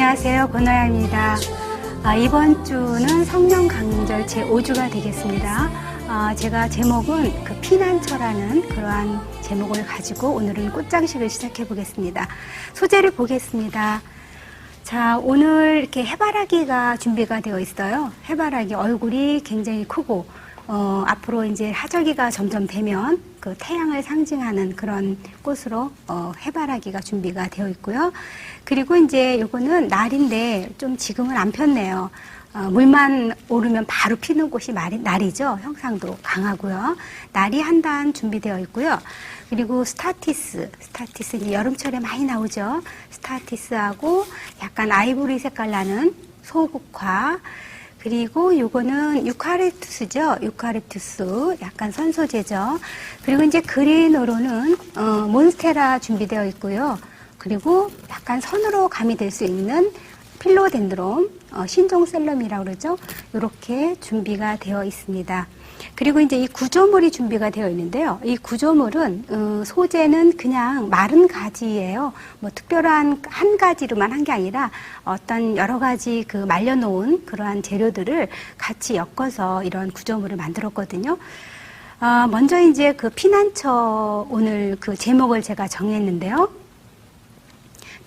안녕하세요. 권화야입니다. 이번 주는 성령 강절 제5주가 되겠습니다. 제가 제목은 그 피난처라는 그러한 제목을 가지고 오늘은 꽃장식을 시작해 보겠습니다. 소재를 보겠습니다. 자, 오늘 이렇게 해바라기가 준비가 되어 있어요. 해바라기 얼굴이 굉장히 크고 앞으로 이제 하절기가 점점 되면 그 태양을 상징하는 그런 꽃으로 해바라기가 준비가 되어 있고요. 그리고 이제 요거는 날인데 좀 지금은 안 폈네요. 물만 오르면 바로 피는 꽃이 날이죠. 형상도 강하고요. 날이 한 단 준비되어 있고요. 그리고 스타티스 이제 여름철에 많이 나오죠. 스타티스하고 약간 아이보리 색깔 나는 소국화, 그리고 요거는 유카립투스죠. 유카립투스 약간 선소재죠. 그리고 이제 그린으로는 몬스테라 준비되어 있고요. 그리고 약간 선으로 가미될 수 있는 필로덴드론, 신종셀럼이라고 그러죠. 이렇게 준비가 되어 있습니다. 그리고 이제 이 구조물이 준비가 되어 있는데요. 이 구조물은 소재는 그냥 마른 가지예요. 뭐 특별한 한 가지로만 한 게 아니라 어떤 여러 가지 그 말려놓은 그러한 재료들을 같이 엮어서 이런 구조물을 만들었거든요. 먼저 이제 그 피난처 오늘 그 제목을 제가 정했는데요.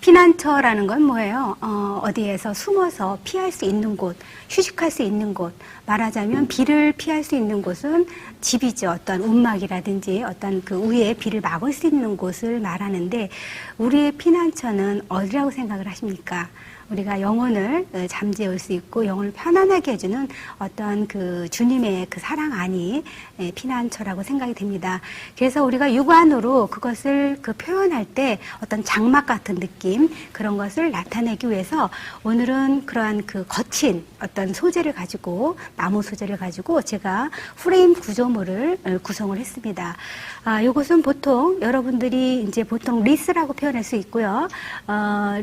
피난처라는 건 뭐예요? 어디에서 숨어서 피할 수 있는 곳, 휴식할 수 있는 곳. 말하자면 비를 피할 수 있는 곳은 집이죠. 어떤 움막이라든지 어떤 그 위에 비를 막을 수 있는 곳을 말하는데, 우리의 피난처는 어디라고 생각을 하십니까? 우리가 영혼을 잠재울 수 있고 영혼을 편안하게 해주는 어떤 그 주님의 그 사랑 안이 피난처라고 생각이 됩니다. 그래서 우리가 육안으로 그것을 그 표현할 때 어떤 장막 같은 느낌, 그런 것을 나타내기 위해서 오늘은 그러한 그 거친 어떤 소재를 가지고, 나무 소재를 가지고 제가 프레임 구조물을 구성을 했습니다. 이것은 보통 여러분들이 이제 보통 리스라고 표현할 수 있고요.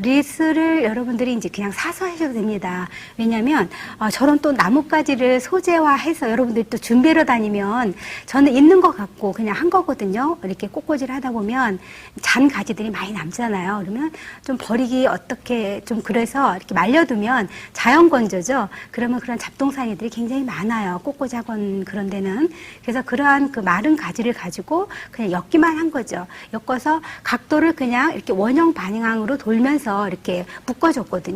리스를 여러분들이 이제 그냥 사서 하셔도 됩니다. 왜냐하면 저런 또 나뭇가지를 소재화해서 여러분들이 또 준비로 다니면 저는 있는 것 같고 그냥 한 거거든요. 이렇게 꽃꽂이를 하다 보면 잔 가지들이 많이 남잖아요. 그러면 좀 버리기 어떻게 좀 그래서 이렇게 말려두면 자연 건조죠. 그러면 그런 잡동사니들이 굉장히 많아요. 꽃꽂이 학원 그런 데는. 그래서 그러한 그 마른 가지를 가지고 그냥 엮기만 한 거죠. 엮어서 각도를 그냥 이렇게 원형 방향으로 돌면서 이렇게 묶어줬거든요.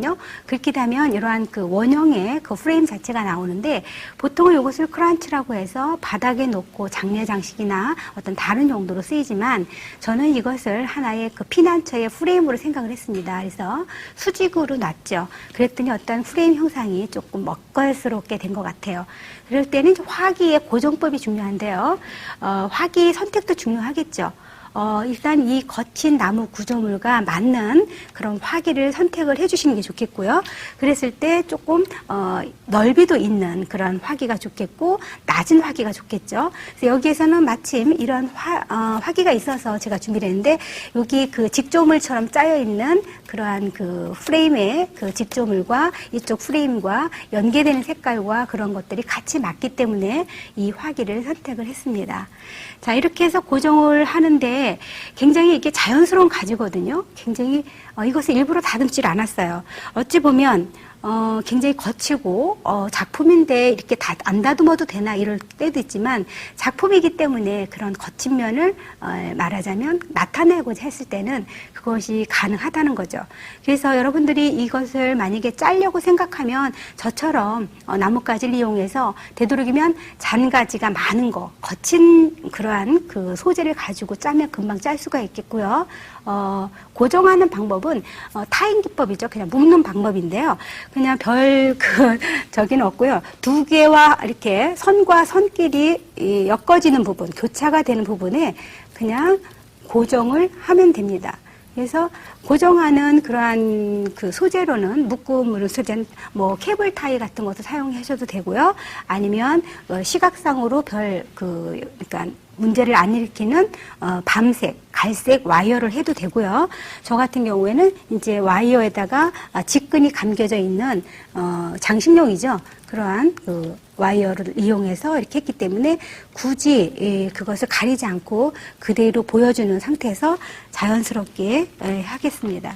그렇게 되면 이러한 그 원형의 그 프레임 자체가 나오는데, 보통은 이것을 크런치라고 해서 바닥에 놓고 장례 장식이나 어떤 다른 용도로 쓰이지만 저는 이것을 하나의 그 피난처의 프레임으로 생각을 했습니다. 그래서 수직으로 놨죠. 그랬더니 어떤 프레임 형상이 조금 먹걸스럽게 된 것 같아요. 그럴 때는 화기의 고정법이 중요한데요. 화기 선택도 중요하겠죠. 일단 이 거친 나무 구조물과 맞는 그런 화기를 선택을 해주시는 게 좋겠고요. 그랬을 때 조금 넓이도 있는 그런 화기가 좋겠고 낮은 화기가 좋겠죠. 그래서 여기에서는 마침 이런 화기가 있어서 제가 준비를 했는데, 여기 그 직조물처럼 짜여 있는 그러한 그 프레임의 그 직조물과 이쪽 프레임과 연계되는 색깔과 그런 것들이 같이 맞기 때문에 이 화기를 선택을 했습니다. 자, 이렇게 해서 고정을 하는데 굉장히 이게 자연스러운 가지거든요. 굉장히 이것을 일부러 다듬질 않았어요. 어찌 보면 굉장히 거치고 작품인데 이렇게 안 다듬어도 되나 이럴 때도 있지만, 작품이기 때문에 그런 거친 면을 말하자면 나타내고자 했을 때는 그것이 가능하다는 거죠. 그래서 여러분들이 이것을 만약에 짜려고 생각하면 저처럼 나뭇가지를 이용해서 되도록이면 잔가지가 많은 거, 거친 그러한 그 소재를 가지고 짜면 금방 짤 수가 있겠고요. 고정하는 방법은 타인 기법이죠. 그냥 묶는 방법인데요. 그냥 저기는 없고요. 두 개와 이렇게 선과 선끼리 엮어지는 부분, 교차가 되는 부분에 그냥 고정을 하면 됩니다. 그래서 고정하는 그러한 그 소재로는 묶음으로 소재는 뭐 케이블 타이 같은 것도 사용하셔도 되고요. 아니면 시각상으로 그러니까 문제를 안 일으키는 밤색, 갈색 와이어를 해도 되고요. 저 같은 경우에는 이제 와이어에다가 직근이 감겨져 있는 장식용이죠. 그러한 그 와이어를 이용해서 이렇게 했기 때문에 굳이 그것을 가리지 않고 그대로 보여주는 상태에서 자연스럽게 하겠습니다.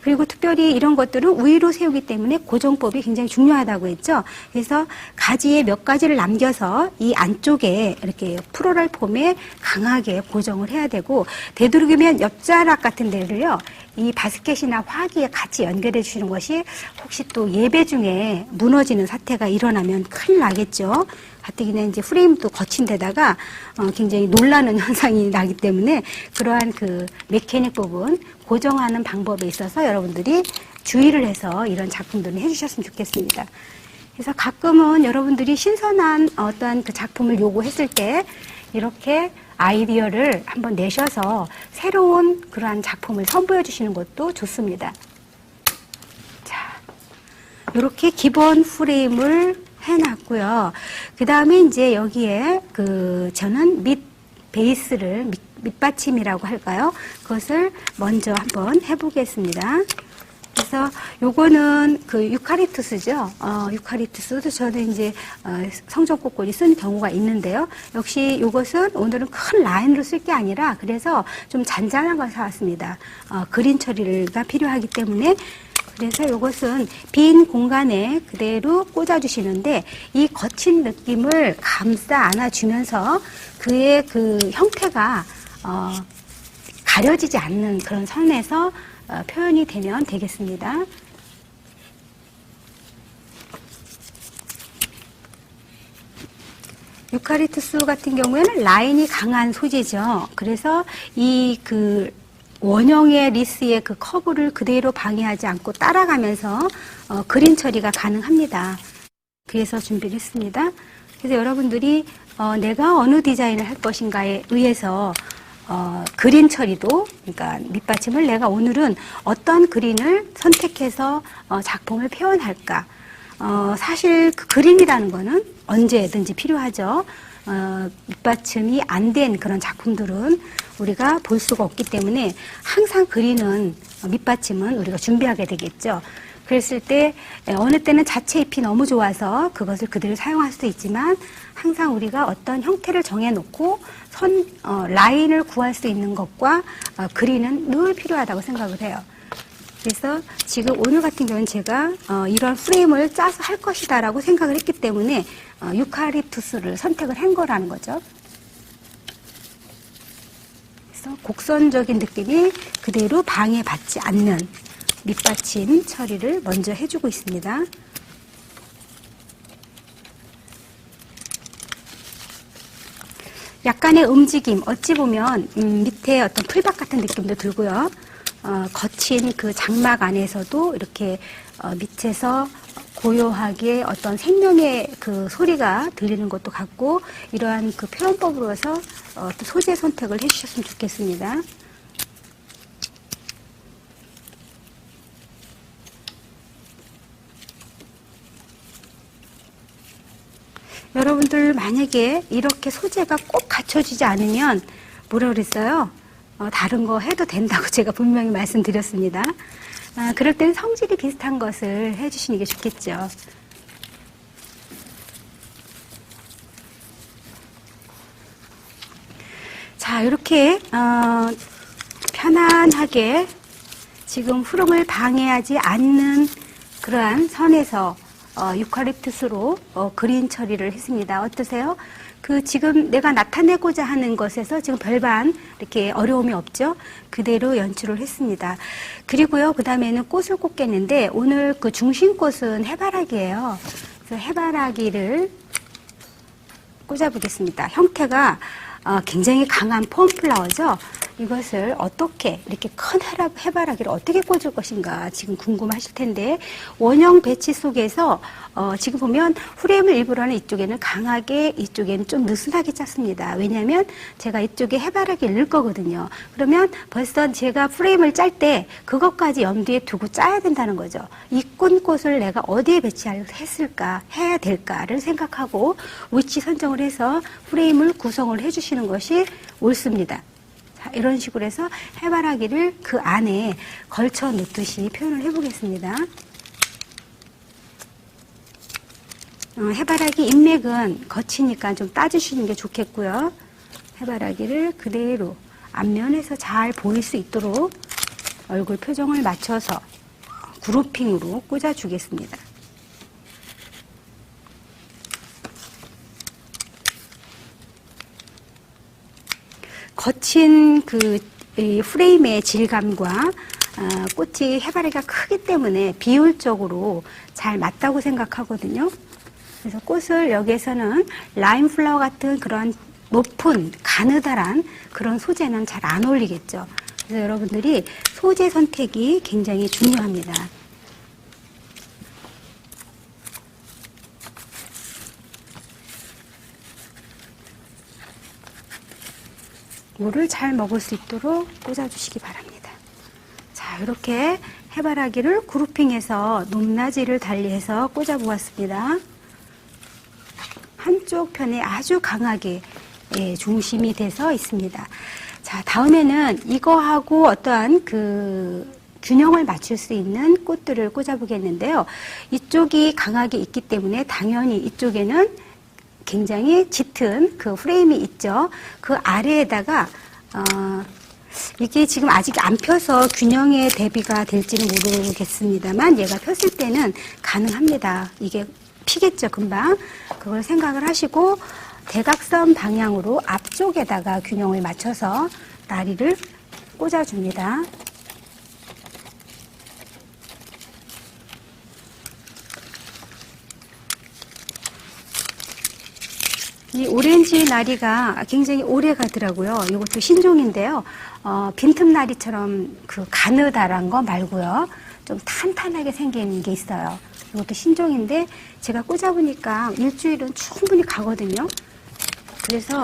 그리고 특별히 이런 것들은 위로 세우기 때문에 고정법이 굉장히 중요하다고 했죠. 그래서 가지에 몇 가지를 남겨서 이 안쪽에 이렇게 플로럴 폼에 강하게 고정을 해야 되고, 되도록이면 옆자락 같은 데를요, 이 바스켓이나 화기에 같이 연결해 주시는 것이, 혹시 또 예배 중에 무너지는 사태가 일어나면 큰일 나겠죠. 가뜩이나 이제 프레임도 거친 데다가 굉장히 놀라는 현상이 나기 때문에 그러한 그 메케닉 부분 고정하는 방법에 있어서 여러분들이 주의를 해서 이런 작품들을 해주셨으면 좋겠습니다. 그래서 가끔은 여러분들이 신선한 어떤 그 작품을 요구했을 때 이렇게 아이디어를 한번 내셔서 새로운 그러한 작품을 선보여 주시는 것도 좋습니다. 자, 이렇게 기본 프레임을 해놨고요. 그 다음에 이제 여기에 저는 베이스를 밑받침이라고 할까요? 그것을 먼저 한번 해보겠습니다. 그래서 요거는 그 유카리투스죠. 유카리투스도 저는 이제 성전꽃꽂이 쓴 경우가 있는데요. 역시 요것은 오늘은 큰 라인으로 쓸 게 아니라 그래서 좀 잔잔한 걸 사왔습니다. 그린 처리가 필요하기 때문에. 그래서 이것은 빈 공간에 그대로 꽂아주시는데 이 거친 느낌을 감싸 안아주면서 그의 그 형태가 가려지지 않는 그런 선에서 표현이 되면 되겠습니다. 유카리투스 같은 경우에는 라인이 강한 소재죠. 그래서 이 원형의 리스의 그 커브를 그대로 방해하지 않고 따라가면서 그린 처리가 가능합니다. 그래서 준비를 했습니다. 그래서 여러분들이 내가 어느 디자인을 할 것인가에 의해서 그린 처리도, 그러니까 밑받침을 내가 오늘은 어떤 그린을 선택해서 작품을 표현할까. 사실 그 그림이라는 거는 언제든지 필요하죠. 밑받침이 안 된 그런 작품들은 우리가 볼 수가 없기 때문에 항상 그리는 밑받침은 우리가 준비하게 되겠죠. 그랬을 때 어느 때는 자체 잎이 너무 좋아서 그것을 그대로 사용할 수도 있지만 항상 우리가 어떤 형태를 정해놓고 라인을 구할 수 있는 것과 그리는 늘 필요하다고 생각을 해요. 그래서 지금 오늘 같은 경우는 제가 이런 프레임을 짜서 할 것이다 라고 생각을 했기 때문에 유카리투스를 선택을 한 거라는 거죠. 그래서 곡선적인 느낌이 그대로 방해받지 않는 밑받침 처리를 먼저 해주고 있습니다. 약간의 움직임, 어찌 보면 밑에 어떤 풀밭 같은 느낌도 들고요. 거친 그 장막 안에서도 이렇게 밑에서 고요하게 어떤 생명의 그 소리가 들리는 것도 같고, 이러한 그 표현법으로서 또 소재 선택을 해주셨으면 좋겠습니다. 여러분들 만약에 이렇게 소재가 꼭 갖춰지지 않으면 뭐라 그랬어요? 다른 거 해도 된다고 제가 분명히 말씀드렸습니다. 그럴 때는 성질이 비슷한 것을 해주시는 게 좋겠죠. 자, 이렇게 편안하게 지금 흐름을 방해하지 않는 그러한 선에서 유칼립투스로 그린 처리를 했습니다. 어떠세요? 지금 내가 나타내고자 하는 것에서 지금 별반 이렇게 어려움이 없죠? 그대로 연출을 했습니다. 그리고요, 그 다음에는 꽃을 꽂겠는데, 오늘 그 중심꽃은 해바라기예요. 그래서 해바라기를 꽂아보겠습니다. 형태가 굉장히 강한 폼플라워죠. 이것을 어떻게, 이렇게 큰 해바라기를 어떻게 꽂을 것인가 지금 궁금하실 텐데, 원형 배치 속에서 지금 보면 프레임을 일부러는 이쪽에는 강하게, 이쪽에는 좀 느슨하게 짰습니다. 왜냐하면 제가 이쪽에 해바라기를 넣을 거거든요. 그러면 벌써 제가 프레임을 짤 때 그것까지 염두에 두고 짜야 된다는 거죠. 이 꽃을 내가 어디에 배치했을까, 해야 될까를 생각하고 위치 선정을 해서 프레임을 구성을 해주시는 것이 옳습니다. 이런 식으로 해서 해바라기를 그 안에 걸쳐 놓듯이 표현을 해보겠습니다. 해바라기 잎맥은 거치니까 좀 따주시는 게 좋겠고요. 해바라기를 그대로 앞면에서 잘 보일 수 있도록 얼굴 표정을 맞춰서 그루핑으로 꽂아주겠습니다. 거친 이 프레임의 질감과 꽃이 해바라기가 크기 때문에 비율적으로 잘 맞다고 생각하거든요. 그래서 꽃을 여기에서는 라임 플라워 같은 그런 높은 가느다란 그런 소재는 잘 안 어울리겠죠. 그래서 여러분들이 소재 선택이 굉장히 중요합니다. 물을 잘 먹을 수 있도록 꽂아주시기 바랍니다. 자, 이렇게 해바라기를 그루핑해서 높낮이를 달리해서 꽂아보았습니다. 한쪽 편에 아주 강하게 중심이 돼서 있습니다. 자, 다음에는 이거하고 어떠한 균형을 맞출 수 있는 꽃들을 꽂아보겠는데요. 이쪽이 강하게 있기 때문에 당연히 이쪽에는 굉장히 짙은 그 프레임이 있죠. 그 아래에다가 이게 지금 아직 안 펴서 균형에 대비가 될지는 모르겠습니다만 얘가 폈을 때는 가능합니다. 이게 피겠죠, 금방. 그걸 생각을 하시고 대각선 방향으로 앞쪽에다가 균형을 맞춰서 나리를 꽂아줍니다. 이 오렌지 나리가 굉장히 오래 가더라고요. 이것도 신종인데요. 빈틈 나리처럼 그 가느다란 거 말고요. 좀 탄탄하게 생긴 게 있어요. 이것도 신종인데 제가 꽂아보니까 일주일은 충분히 가거든요. 그래서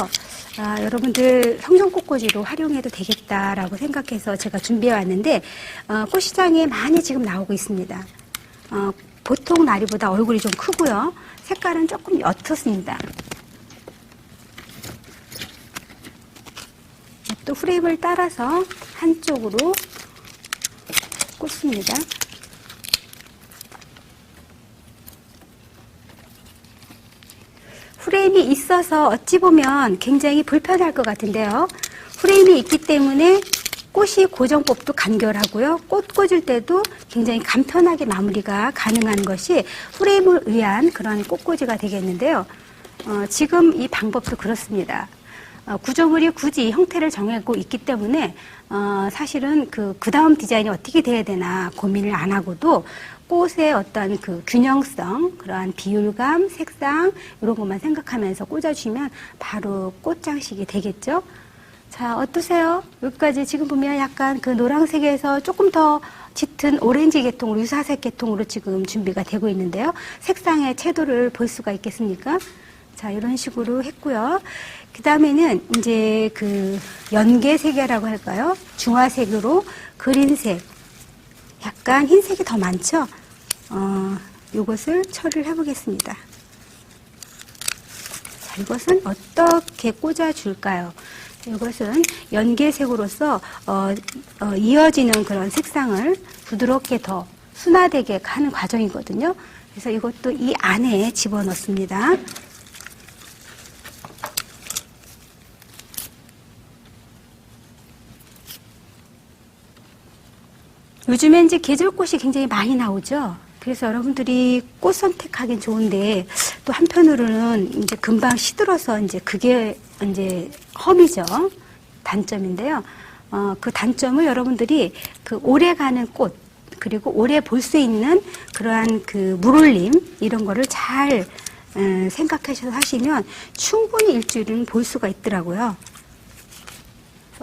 여러분들 성전꽃꽂이로 활용해도 되겠다라고 생각해서 제가 준비해 왔는데 꽃시장에 많이 지금 나오고 있습니다. 보통 나리보다 얼굴이 좀 크고요. 색깔은 조금 옅습니다. 또 프레임을 따라서 한쪽으로 꽂습니다. 프레임이 있어서 어찌 보면 굉장히 불편할 것 같은데요. 프레임이 있기 때문에 꽃이 고정법도 간결하고요. 꽃 꽂을 때도 굉장히 간편하게 마무리가 가능한 것이 프레임을 위한 그런 꽃꽂이가 되겠는데요. 지금 이 방법도 그렇습니다. 구조물이 굳이 형태를 정하고 있기 때문에 사실은 그 다음 디자인이 어떻게 돼야 되나 고민을 안 하고도 꽃의 어떤 그 균형성, 그러한 비율감, 색상 이런 것만 생각하면서 꽂아주시면 바로 꽃 장식이 되겠죠. 자, 어떠세요? 여기까지 지금 보면 약간 그 노란색에서 조금 더 짙은 오렌지 계통으로, 유사색 계통으로 지금 준비가 되고 있는데요. 색상의 채도를 볼 수가 있겠습니까? 자, 이런 식으로 했고요. 그 다음에는 이제 그 연계색이라고 할까요? 중화색으로 그린색, 약간 흰색이 더 많죠? 요것을 처리를 해보겠습니다. 자, 이것은 어떻게 꽂아줄까요? 이것은 연계색으로서 이어지는 그런 색상을 부드럽게 더 순화되게 하는 과정이거든요. 그래서 이것도 이 안에 집어넣습니다. 요즘에 이제 계절꽃이 굉장히 많이 나오죠. 그래서 여러분들이 꽃 선택하기는 좋은데 또 한편으로는 이제 금방 시들어서 이제 그게 이제 험이죠. 단점인데요. 그 단점을 여러분들이 그 오래 가는 꽃 그리고 오래 볼 수 있는 그러한 그 물올림 이런 거를 잘 생각하셔서 하시면 충분히 일주일은 볼 수가 있더라고요.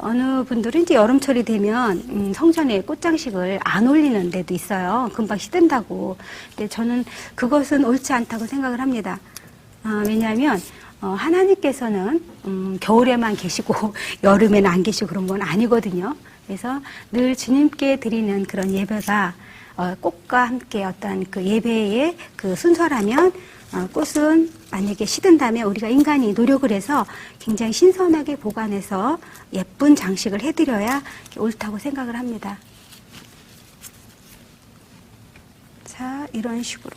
어느 분들은 이제 여름철이 되면 성전에 꽃장식을 안 올리는 데도 있어요. 금방 시든다고. 근데 저는 그것은 옳지 않다고 생각을 합니다. 왜냐하면 하나님께서는 겨울에만 계시고 여름에는 안 계시고 그런 건 아니거든요. 그래서 늘 주님께 드리는 그런 예배가 꽃과 함께 어떤 그 예배의 그 순서라면 꽃은 만약에 시든다면 우리가 인간이 노력을 해서 굉장히 신선하게 보관해서 예쁜 장식을 해드려야 옳다고 생각을 합니다. 자, 이런 식으로.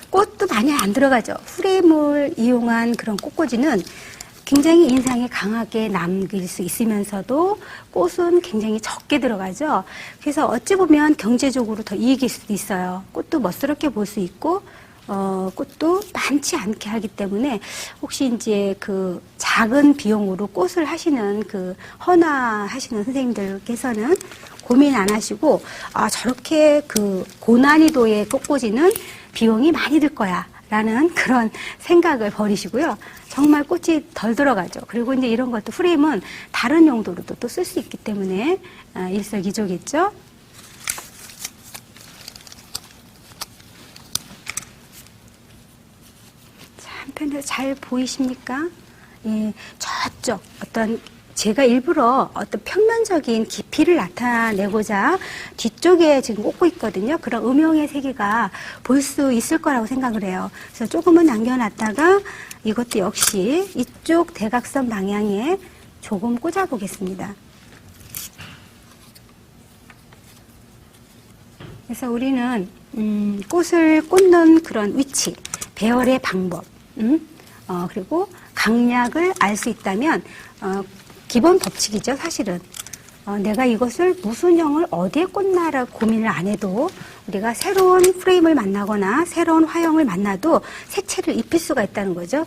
꽃도 많이 안 들어가죠. 프레임을 이용한 그런 꽃꽂이는 굉장히 인상이 강하게 남길 수 있으면서도 꽃은 굉장히 적게 들어가죠. 그래서 어찌 보면 경제적으로 더 이익일 수도 있어요. 꽃도 멋스럽게 볼 수 있고 꽃도 많지 않게 하기 때문에 혹시 이제 그 작은 비용으로 꽃을 하시는 그 헌화하시는 선생님들께서는 고민 안 하시고 저렇게 그 고난이도의 꽃꽂이는 비용이 많이 들 거야 라는 그런 생각을 버리시고요. 정말 꽃이 덜 들어가죠. 그리고 이제 이런 것도 프레임은 다른 용도로도 또 쓸 수 있기 때문에 일석이조겠죠. 한편으로 잘 보이십니까? 예, 저쪽 어떤 제가 일부러 어떤 평면적인 깊이를 나타내고자 뒤쪽에 지금 꽂고 있거든요. 그런 음영의 세계가 볼 수 있을 거라고 생각을 해요. 그래서 조금은 남겨놨다가 이것도 역시 이쪽 대각선 방향에 조금 꽂아 보겠습니다. 그래서 우리는 꽃을 꽂는 그런 위치, 배열의 방법, 그리고 강약을 알 수 있다면 기본 법칙이죠, 사실은. 내가 이것을 무슨 형을 어디에 꽂나라고 고민을 안 해도 우리가 새로운 프레임을 만나거나 새로운 화형을 만나도 색채를 입힐 수가 있다는 거죠.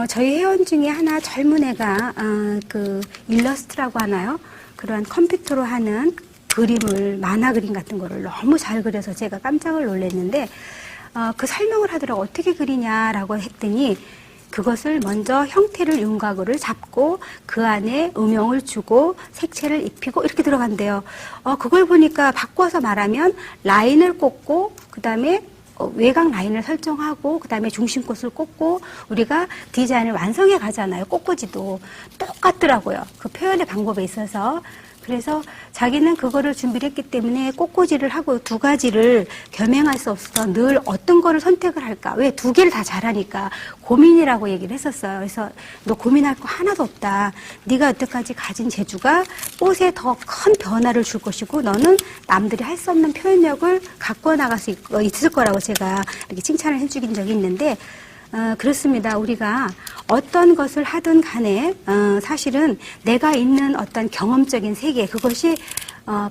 저희 회원 중에 하나 젊은 애가 그 일러스트라고 하나요? 그러한 컴퓨터로 하는 그림을, 만화 그림 같은 거를 너무 잘 그려서 제가 깜짝을 놀랐는데 그 설명을 하더라고. 어떻게 그리냐라고 했더니 그것을 먼저 형태를 윤곽을 잡고 그 안에 음영을 주고 색채를 입히고 이렇게 들어간대요. 그걸 보니까 바꿔서 말하면 라인을 꽂고 그 다음에 외곽 라인을 설정하고 그 다음에 중심꽃을 꽂고 우리가 디자인을 완성해 가잖아요. 꽃꽂이도 똑같더라고요. 그 표현의 방법에 있어서. 그래서 자기는 그거를 준비를 했기 때문에 꽃꽂이를 하고 두 가지를 겸행할 수 없어서 늘 어떤 거를 선택을 할까. 왜 두 개를 다 잘하니까 고민이라고 얘기를 했었어요. 그래서 너 고민할 거 하나도 없다. 네가 여태까지 가진 재주가 꽃에 더 큰 변화를 줄 것이고 너는 남들이 할 수 없는 표현력을 갖고 나갈 수 있을 거라고 제가 이렇게 칭찬을 해주긴 적이 있는데 그렇습니다. 우리가 어떤 것을 하든 간에 사실은 내가 있는 어떤 경험적인 세계 그것이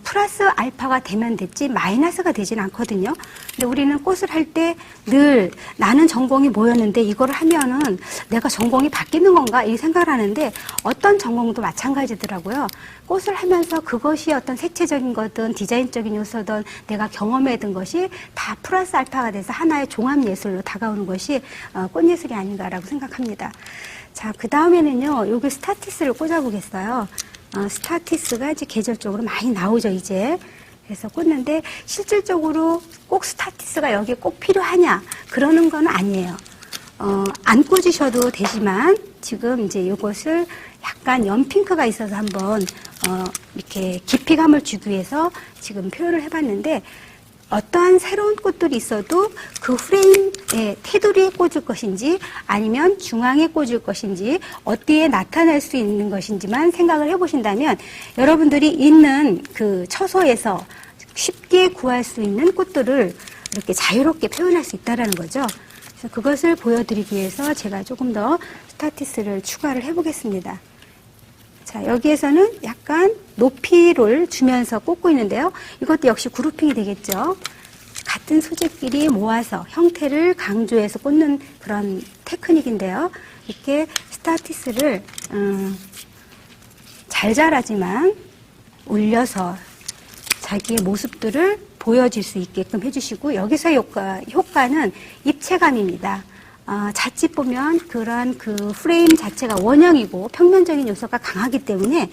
플러스 알파가 되면 됐지 마이너스가 되진 않거든요. 근데 우리는 꽃을 할 때 늘 나는 전공이 뭐였는데 이거를 하면은 내가 전공이 바뀌는 건가 이 생각을 하는데 어떤 전공도 마찬가지더라고요. 꽃을 하면서 그것이 어떤 색채적인 거든 디자인적인 요소든 내가 경험해둔 것이 다 플러스 알파가 돼서 하나의 종합 예술로 다가오는 것이 꽃예술이 아닌가라고 생각합니다. 자, 그 다음에는요, 여기 스타티스를 꽂아보겠어요. 스타티스가 이제 계절적으로 많이 나오죠, 이제. 그래서 꽂는데, 실질적으로 꼭 스타티스가 여기에 꼭 필요하냐, 그러는 건 아니에요. 안 꽂으셔도 되지만, 지금 이제 이것을 약간 연핑크가 있어서 한번, 이렇게 깊이감을 주기 위해서 지금 표현을 해봤는데, 어떠한 새로운 꽃들이 있어도 그 프레임의 테두리에 꽂을 것인지 아니면 중앙에 꽂을 것인지 어디에 나타날 수 있는 것인지만 생각을 해보신다면 여러분들이 있는 그 처소에서 쉽게 구할 수 있는 꽃들을 이렇게 자유롭게 표현할 수 있다는 거죠. 그래서 그것을 보여드리기 위해서 제가 조금 더 스타티스를 추가를 해보겠습니다. 자, 여기에서는 약간 높이를 주면서 꽂고 있는데요. 이것도 역시 그룹핑이 되겠죠. 같은 소재끼리 모아서 형태를 강조해서 꽂는 그런 테크닉인데요. 이렇게 스타티스를 잘 자라지만 올려서 자기의 모습들을 보여줄 수 있게끔 해주시고 여기서의 효과는 입체감입니다. 자칫 보면 그런 그 프레임 자체가 원형이고 평면적인 요소가 강하기 때문에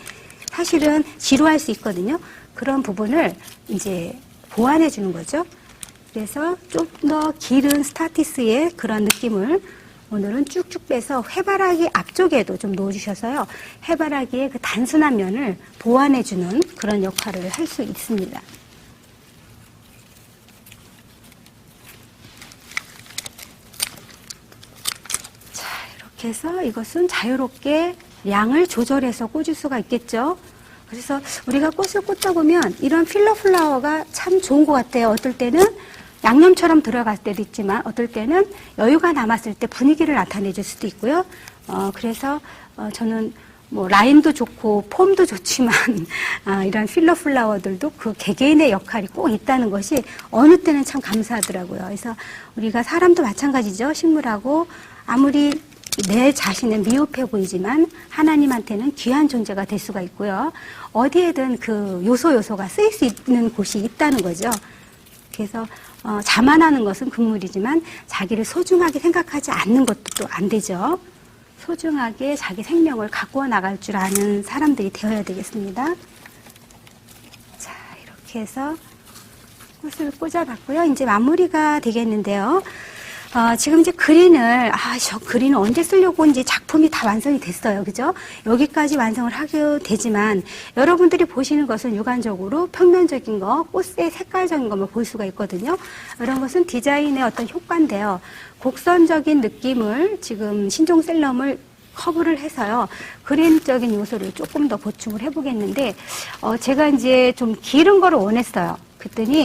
사실은 지루할 수 있거든요. 그런 부분을 이제 보완해 주는 거죠. 그래서 좀 더 길은 스타티스의 그런 느낌을 오늘은 쭉쭉 빼서 해바라기 앞쪽에도 좀 넣어주셔서요. 해바라기의 그 단순한 면을 보완해 주는 그런 역할을 할 수 있습니다. 이렇게 해서 이것은 자유롭게 양을 조절해서 꽂을 수가 있겠죠. 그래서 우리가 꽃을 꽂다 보면 이런 필러 플라워가 참 좋은 것 같아요. 어떨 때는 양념처럼 들어갈 때도 있지만 어떨 때는 여유가 남았을 때 분위기를 나타내줄 수도 있고요. 그래서 저는 뭐 라인도 좋고 폼도 좋지만 이런 필러 플라워들도 그 개개인의 역할이 꼭 있다는 것이 어느 때는 참 감사하더라고요. 그래서 우리가 사람도 마찬가지죠. 식물하고 아무리 내 자신은 미흡해 보이지만 하나님한테는 귀한 존재가 될 수가 있고요. 어디에든 그 요소가 쓰일 수 있는 곳이 있다는 거죠. 그래서 자만하는 것은 금물이지만 자기를 소중하게 생각하지 않는 것도 또 안 되죠. 소중하게 자기 생명을 가꾸어 나갈 줄 아는 사람들이 되어야 되겠습니다. 자, 이렇게 해서 꽃을 꽂아봤고요. 이제 마무리가 되겠는데요. 지금 이제 그린을, 저 그린을 언제 쓰려고 이제 작품이 다 완성이 됐어요. 그죠? 여기까지 완성을 하게 되지만 여러분들이 보시는 것은 육안적으로 평면적인 거, 꽃의 색깔적인 것만 볼 수가 있거든요. 이런 것은 디자인의 어떤 효과인데요. 곡선적인 느낌을 지금 신종셀럼을 커브를 해서요. 그린적인 요소를 조금 더 보충을 해보겠는데, 제가 이제 좀 기른 거를 원했어요. 그랬더니,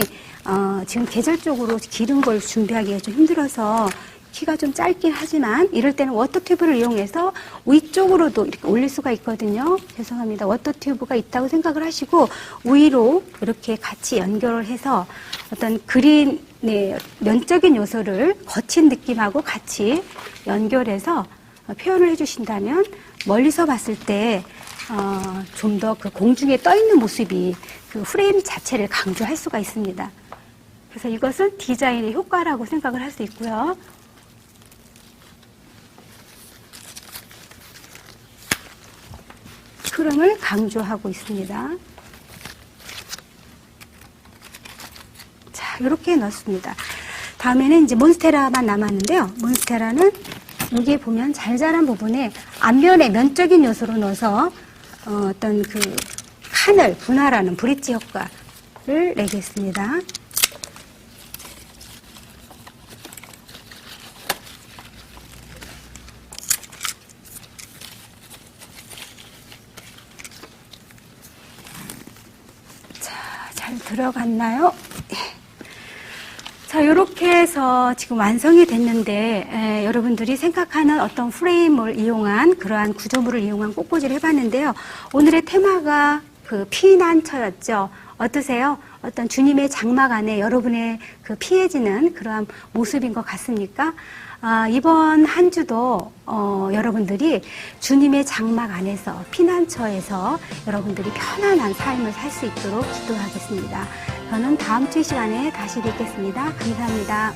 지금 계절적으로 기른 걸 준비하기가 좀 힘들어서 키가 좀 짧긴 하지만 이럴 때는 워터 튜브를 이용해서 위쪽으로도 이렇게 올릴 수가 있거든요. 죄송합니다. 워터 튜브가 있다고 생각을 하시고 위로 이렇게 같이 연결을 해서 어떤 그린의 면적인 요소를 거친 느낌하고 같이 연결해서 표현을 해주신다면 멀리서 봤을 때 좀 더 그 공중에 떠 있는 모습이 그 프레임 자체를 강조할 수가 있습니다. 그래서 이것은 디자인의 효과라고 생각을 할 수 있고요. 흐름을 강조하고 있습니다. 자, 이렇게 넣습니다. 다음에는 이제 몬스테라만 남았는데요. 몬스테라는 여기에 보면 잘 자란 부분에 앞면에 면적인 요소로 넣어서 어떤 그 칸을 분할하는 브릿지 효과를 내겠습니다. 잘 들어갔나요? 자, 이렇게 해서 지금 완성이 됐는데 여러분들이 생각하는 어떤 프레임을 이용한 그러한 구조물을 이용한 꽃꽂이를 해봤는데요. 오늘의 테마가 그 피난처였죠. 어떠세요? 어떤 주님의 장막 안에 여러분의 그 피해지는 그러한 모습인 것 같습니까? 이번 한 주도 여러분들이 주님의 장막 안에서 피난처에서 여러분들이 편안한 삶을 살 수 있도록 기도하겠습니다. 저는 다음 주 시간에 다시 뵙겠습니다. 감사합니다.